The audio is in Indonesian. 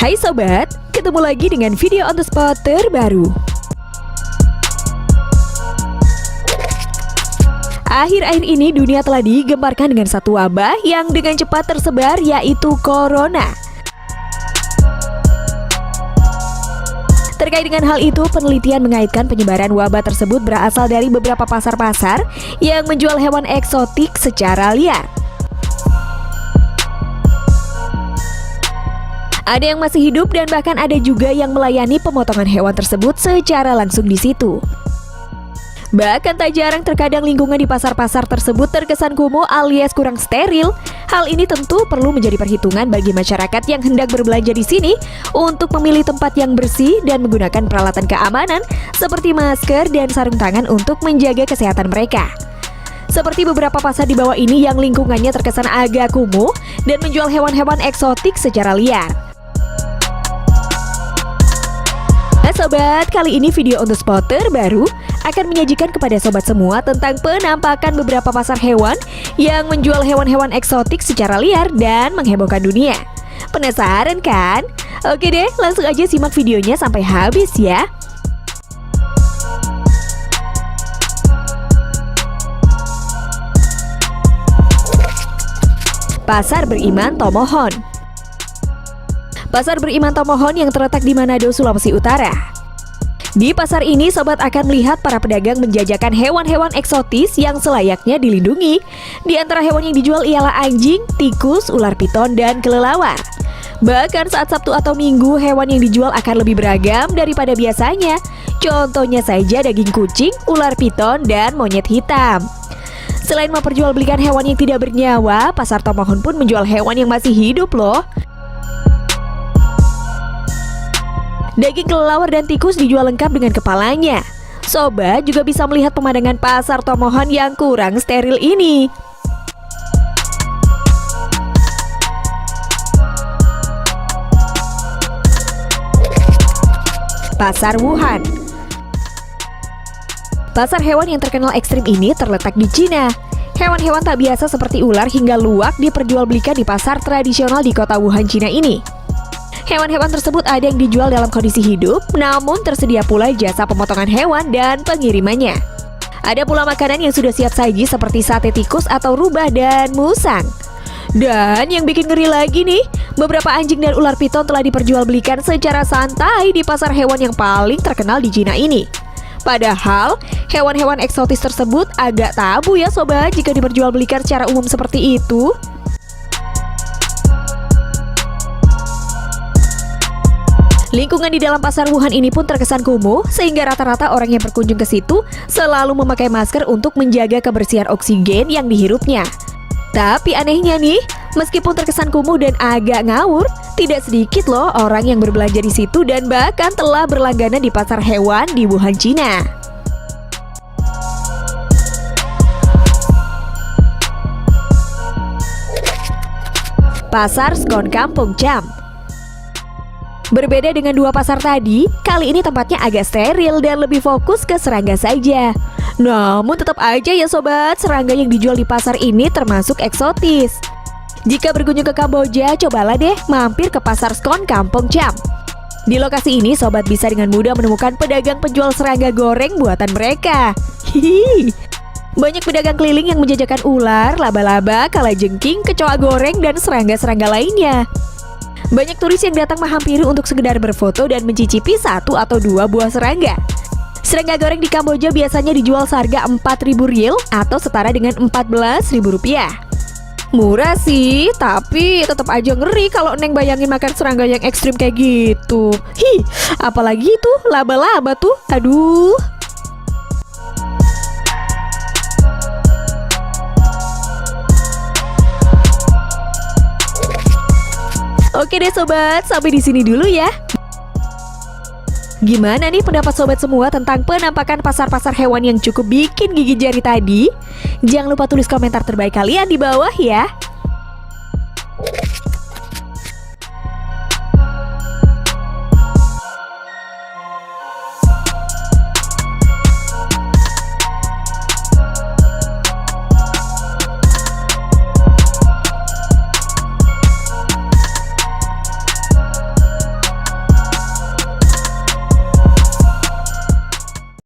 Hai sobat, ketemu lagi dengan video on the spot terbaru. Akhir-akhir ini dunia telah digemparkan dengan satu wabah yang dengan cepat tersebar, yaitu Corona. Terkait dengan hal itu, penelitian mengaitkan penyebaran wabah tersebut berasal dari beberapa pasar-pasar yang menjual hewan eksotik secara liar. Ada yang masih hidup dan bahkan ada juga yang melayani pemotongan hewan tersebut secara langsung di situ. Bahkan tak jarang terkadang lingkungan di pasar-pasar tersebut terkesan kumuh alias kurang steril. Hal ini tentu perlu menjadi perhitungan bagi masyarakat yang hendak berbelanja di sini untuk memilih tempat yang bersih dan menggunakan peralatan keamanan seperti masker dan sarung tangan untuk menjaga kesehatan mereka. Seperti beberapa pasar di bawah ini yang lingkungannya terkesan agak kumuh dan menjual hewan-hewan eksotik secara liar. Nah sobat, kali ini video on the spot terbaru akan menyajikan kepada sobat semua tentang penampakan beberapa pasar hewan yang menjual hewan-hewan eksotik secara liar dan menghebohkan dunia. Penasaran kan? Oke deh, langsung aja simak videonya sampai habis ya. Pasar Beriman Tomohon. Pasar Beriman Tomohon yang terletak di Manado, Sulawesi Utara. Di pasar ini, sobat akan melihat para pedagang menjajakan hewan-hewan eksotis yang selayaknya dilindungi. Di antara hewan yang dijual ialah anjing, tikus, ular piton, dan kelelawar. Bahkan saat Sabtu atau Minggu, hewan yang dijual akan lebih beragam daripada biasanya. Contohnya saja daging kucing, ular piton, dan monyet hitam. Selain memperjualbelikan hewan yang tidak bernyawa, pasar Tomohon pun menjual hewan yang masih hidup loh. Daging kelelawar dan tikus dijual lengkap dengan kepalanya. Sobat juga bisa melihat pemandangan pasar Tomohon yang kurang steril ini. Pasar Wuhan. Pasar hewan yang terkenal ekstrim ini terletak di Cina. Hewan-hewan tak biasa seperti ular hingga luwak diperjualbelikan di pasar tradisional di kota Wuhan, Cina ini. Hewan-hewan tersebut ada yang dijual dalam kondisi hidup, namun tersedia pula jasa pemotongan hewan dan pengirimannya. Ada pula makanan yang sudah siap saji seperti sate tikus atau rubah dan musang. Dan yang bikin ngeri lagi nih, beberapa anjing dan ular piton telah diperjualbelikan secara santai di pasar hewan yang paling terkenal di Cina ini. Padahal, hewan-hewan eksotis tersebut agak tabu ya sobat jika diperjualbelikan secara umum seperti itu. Lingkungan di dalam pasar Wuhan ini pun terkesan kumuh, sehingga rata-rata orang yang berkunjung ke situ selalu memakai masker untuk menjaga kebersihan oksigen yang dihirupnya. Tapi anehnya nih, meskipun terkesan kumuh dan agak ngawur, tidak sedikit loh orang yang berbelanja di situ dan bahkan telah berlangganan di pasar hewan di Wuhan, Cina. Pasar Skon Kampung Cham. Berbeda dengan dua pasar tadi, kali ini tempatnya agak steril dan lebih fokus ke serangga saja. Namun tetap aja ya sobat, serangga yang dijual di pasar ini termasuk eksotis. Jika berkunjung ke Kamboja, cobalah deh mampir ke pasar Skon Kampung Cham. Di lokasi ini, sobat bisa dengan mudah menemukan pedagang penjual serangga goreng buatan mereka. Hihi. Banyak pedagang keliling yang menjajakan ular, laba-laba, kalajengking, kecoa goreng, dan serangga-serangga lainnya. Banyak turis yang datang menghampiri untuk sekedar berfoto dan mencicipi satu atau dua buah serangga. Serangga goreng di Kamboja biasanya dijual seharga 4.000 riel atau setara dengan 14.000 rupiah. Murah sih, tapi tetap aja ngeri kalau Neng bayangin makan serangga yang ekstrim kayak gitu. Apalagi tuh laba-laba tuh, aduh. Oke deh sobat, sampai di sini dulu ya. Gimana nih pendapat sobat semua tentang penampakan pasar-pasar hewan yang cukup bikin gigit jari tadi? Jangan lupa tulis komentar terbaik kalian di bawah ya.